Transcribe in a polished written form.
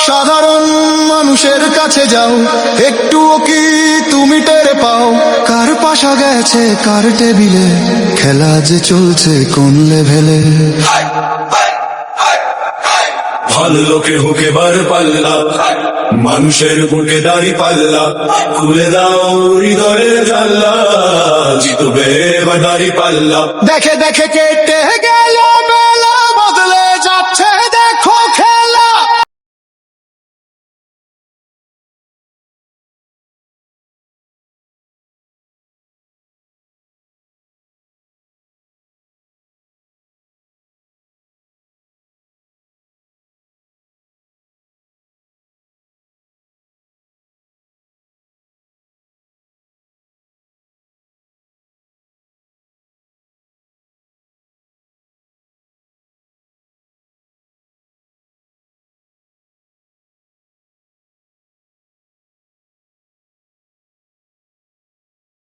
সাধারণ মানুষের কাছে যাও, একটুও কি তুমি টের পাও কার পাশা গেছে কার টেবিলে, খেলা যে চলছে কোন লেভেলে। ভালো লোকে হোকে বার পাল্লা, মানুষের বুকে দাড়ি পাল্লা, খুলে দাও হৃদয়ের জানলা, জিতবে এবার দাড়ি পাল্লা। দেখে দেখে কেটে